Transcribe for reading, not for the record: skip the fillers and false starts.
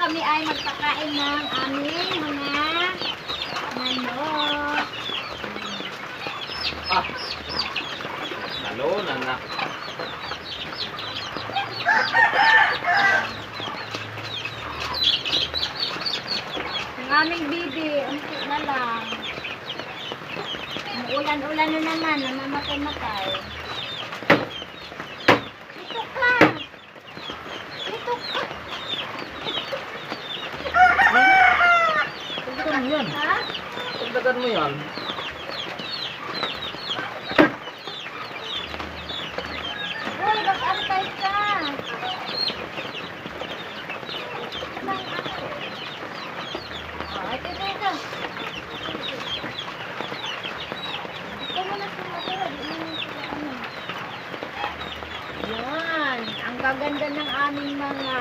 kami ay magpakain ng aming mga manok. Ah. Lalo na. Ang aming bibi, unti na lang. Ulan-ulan na naman, namamatay-matay. Dito ka! Dito ka! Pagdagan mo yan. Ha? Pagdagan mo yan. Uy, mag-antay ka! Nang ako. Oh, ito. Ito mo na sa matira. Yan. Ang gaganda ng aming mga